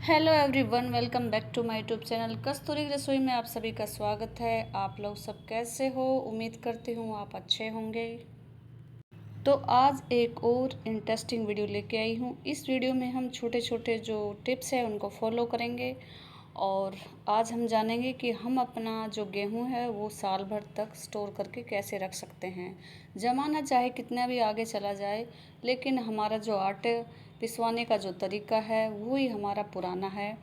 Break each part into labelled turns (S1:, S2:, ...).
S1: Hello everyone, welcome back to my YouTube channel Kasturi Rasoi में आप सभी का स्वागत है। आप लोग सब कैसे हो? उम्मीद करती हूँ आप अच्छे होंगे। तो आज एक और इंटरेस्टिंग वीडियो लेके आई हूँ। इस वीडियो में हम छोटे छोटे जो टिप्स हैं उनको फॉलो करेंगे और आज हम जानेंगे कि हम अपना जो गेहूं है वो साल भर तक स्टोर करके कैसे रख सकते हैं। ज़माना चाहे कितना भी आगे चला जाए, लेकिन हमारा जो आटे पिसवाने का जो तरीका है वो ही हमारा पुराना है।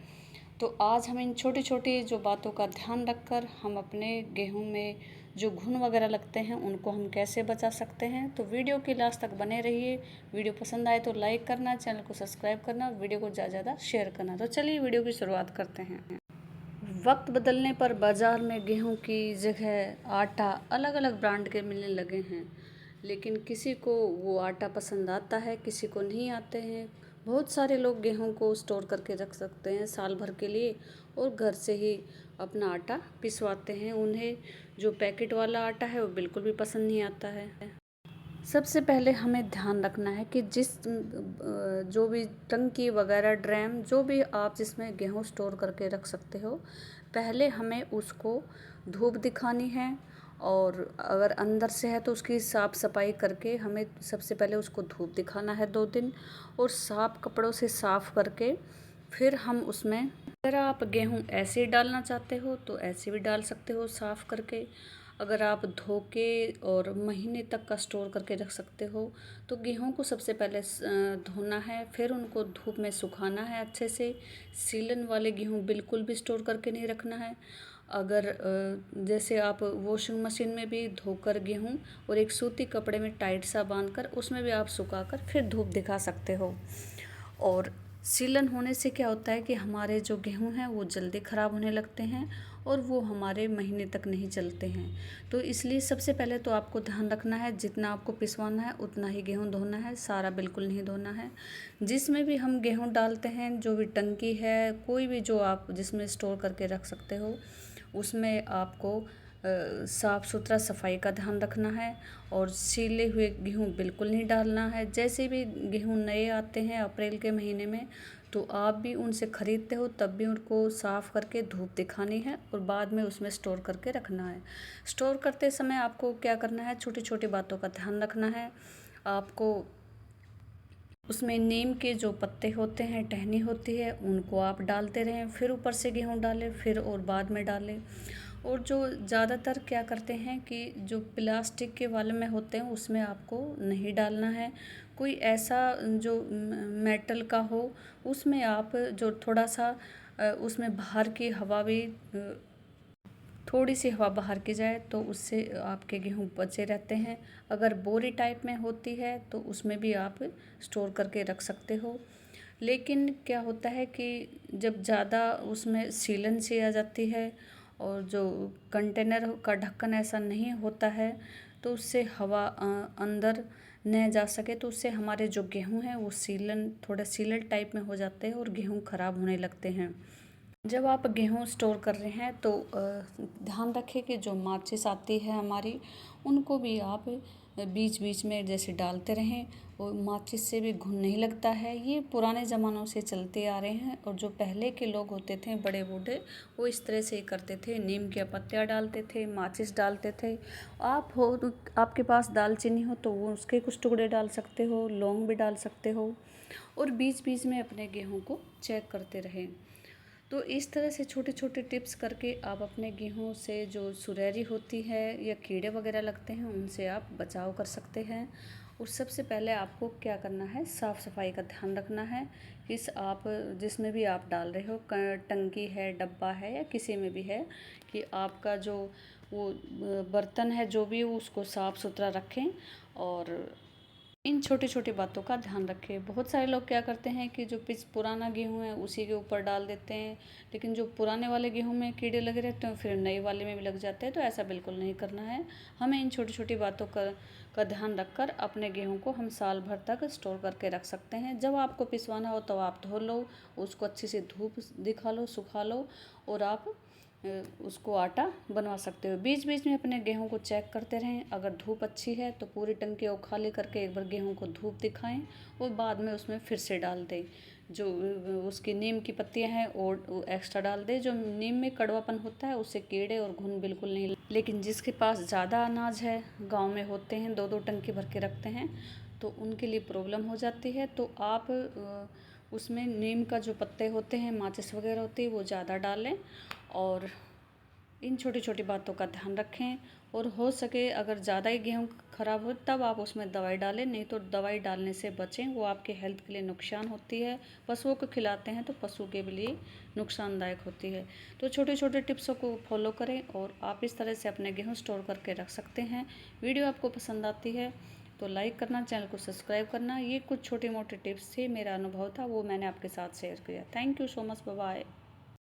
S1: तो आज हम इन छोटी छोटी जो बातों का ध्यान रखकर हम अपने गेहूं में जो घुन वगैरह लगते हैं उनको हम कैसे बचा सकते हैं। तो वीडियो के लास्ट तक बने रहिए। वीडियो पसंद आए तो लाइक करना, चैनल को सब्सक्राइब करना, वीडियो को ज़्यादा ज़्यादा शेयर करना। तो चलिए वीडियो की शुरुआत करते हैं। वक्त बदलने पर बाज़ार में गेहूं की जगह आटा अलग अलग ब्रांड के मिलने लगे हैं, लेकिन किसी को वो आटा पसंद आता है, किसी को नहीं आते हैं। बहुत सारे लोग गेहूं को स्टोर करके रख सकते हैं साल भर के लिए और घर से ही अपना आटा पिसवाते हैं। उन्हें जो पैकेट वाला आटा है वो बिल्कुल भी पसंद नहीं आता है। सबसे पहले हमें ध्यान रखना है कि जो भी टंकी वगैरह ड्रम जो भी आप जिसमें गेहूँ स्टोर करके रख सकते हो, पहले हमें उसको धूप दिखानी है। और अगर अंदर से है तो उसकी साफ़ सफाई करके हमें सबसे पहले उसको धूप दिखाना है 2 दिन, और साफ़ कपड़ों से साफ़ करके फिर हम उसमें, अगर आप गेहूँ ऐसे डालना चाहते हो तो ऐसे भी डाल सकते हो साफ़ करके। अगर आप धो के और महीने तक का स्टोर करके रख सकते हो तो गेहूं को सबसे पहले धोना है, फिर उनको धूप में सुखाना है अच्छे से। सीलन वाले गेहूं बिल्कुल भी स्टोर करके नहीं रखना है। अगर जैसे आप वॉशिंग मशीन में भी धोकर गेहूं और एक सूती कपड़े में टाइट सा बांधकर उसमें भी आप सुखाकर फिर धूप दिखा सकते हो। और सीलन होने से क्या होता है कि हमारे जो गेहूं हैं वो जल्दी ख़राब होने लगते हैं और वो हमारे महीने तक नहीं चलते हैं। तो इसलिए सबसे पहले तो आपको ध्यान रखना है, जितना आपको पिसवाना है उतना ही गेहूं धोना है, सारा बिल्कुल नहीं धोना है। जिसमें भी हम गेहूं डालते हैं, जो भी टंकी है, कोई भी जो आप जिसमें स्टोर करके रख सकते हो, उसमें आपको साफ़ सुथरा सफाई का ध्यान रखना है। और सीले हुए गेहूँ बिल्कुल नहीं डालना है। जैसे भी गेहूँ नए आते हैं अप्रैल के महीने में, तो आप भी उनसे ख़रीदते हो तब भी उनको साफ़ करके धूप दिखानी है और बाद में उसमें स्टोर करके रखना है। स्टोर करते समय आपको क्या करना है, छोटी छोटी बातों का ध्यान रखना है। आपको उसमें नीम के जो पत्ते होते हैं, टहनी होती है, उनको आप डालते रहें, फिर ऊपर से गेहूँ डालें, फिर और बाद में डालें। और जो ज़्यादातर क्या करते हैं कि जो प्लास्टिक के वाले में होते हैं उसमें आपको नहीं डालना है। कोई ऐसा जो मेटल का हो उसमें आप जो थोड़ा सा उसमें बाहर की हवा भी, थोड़ी सी हवा बाहर की जाए तो उससे आपके गेहूँ बचे रहते हैं। अगर बोरी टाइप में होती है तो उसमें भी आप स्टोर करके रख सकते हो। लेकिन क्या होता है कि जब ज़्यादा उसमें सीलन सी आ जाती है और जो कंटेनर का ढक्कन ऐसा नहीं होता है तो उससे हवा अंदर न जा सके, तो उससे हमारे जो गेहूँ हैं वो थोड़ा सीलन टाइप में हो जाते हैं और गेहूँ ख़राब होने लगते हैं। जब आप गेहूँ स्टोर कर रहे हैं तो ध्यान रखें कि जो माचिस आती है हमारी, उनको भी आप बीच बीच में जैसे डालते रहें और माचिस से भी घुन नहीं लगता है। ये पुराने ज़मानों से चलते आ रहे हैं और जो पहले के लोग होते थे बड़े बूढ़े, वो इस तरह से करते थे। नीम के पत्तियाँ डालते थे, माचिस डालते थे। आपके पास दालचीनी हो तो वो उसके कुछ टुकड़े डाल सकते हो, लौंग भी डाल सकते हो, और बीच बीच में अपने गेहूँ को चेक करते रहें। तो इस तरह से छोटे छोटे टिप्स करके आप अपने गेहूँ से जो सुरैरी होती है या कीड़े वगैरह लगते हैं उनसे आप बचाव कर सकते हैं। और सबसे पहले आपको क्या करना है, साफ़ सफाई का ध्यान रखना है। आप जिसमें भी आप डाल रहे हो, टंकी है, डब्बा है या किसी में भी है, कि आपका जो वो बर्तन है जो भी, उसको साफ़ सुथरा रखें और इन छोटी छोटी बातों का ध्यान रखें। बहुत सारे लोग क्या करते हैं कि जो पुराना गेहूं है उसी के ऊपर डाल देते हैं, लेकिन जो पुराने वाले गेहूं में कीड़े लगे रहते हैं फिर नए वाले में भी लग जाते हैं। तो ऐसा बिल्कुल नहीं करना है। हमें इन छोटी छोटी बातों का ध्यान रखकर अपने गेहूं को हम साल भर तक स्टोर करके रख सकते हैं। जब आपको पिसवाना हो तो आप धो लो, उसको अच्छी से धूप दिखा लो, सुखा लो, और आप उसको आटा बनवा सकते हो। बीच बीच में अपने गेहूं को चेक करते रहें। अगर धूप अच्छी है तो पूरी टंकी को खाली करके एक बार गेहूं को धूप दिखाएं और बाद में उसमें फिर से डाल दें। जो उसकी नीम की पत्तियां हैं और वो एक्स्ट्रा डाल दे। जो नीम में कड़वापन होता है उससे कीड़े और घुन बिल्कुल नहीं। लेकिन जिसके पास ज़्यादा अनाज है, गांव में होते हैं, 2-2 टंकी भर के रखते हैं, तो उनके लिए प्रॉब्लम हो जाती है। तो आप उसमें नीम का जो पत्ते होते हैं, माचिस वगैरह होती है, वो ज़्यादा डालें और इन छोटी छोटी बातों का ध्यान रखें। और हो सके अगर ज़्यादा ही गेहूँ ख़राब हो तब आप उसमें दवाई डालें, नहीं तो दवाई डालने से बचें, वो आपके हेल्थ के लिए नुकसान होती है। पशुओं को खिलाते हैं तो पशु के लिए नुकसानदायक होती है। तो छोटे छोटे टिप्सों को फॉलो करें और आप इस तरह से अपने गेहूँ स्टोर करके रख सकते हैं। वीडियो आपको पसंद आती है तो लाइक करना, चैनल को सब्सक्राइब करना। ये कुछ छोटे मोटे टिप्स थे, मेरा अनुभव था, वो मैंने आपके साथ शेयर किया। Thank you so much, bye bye.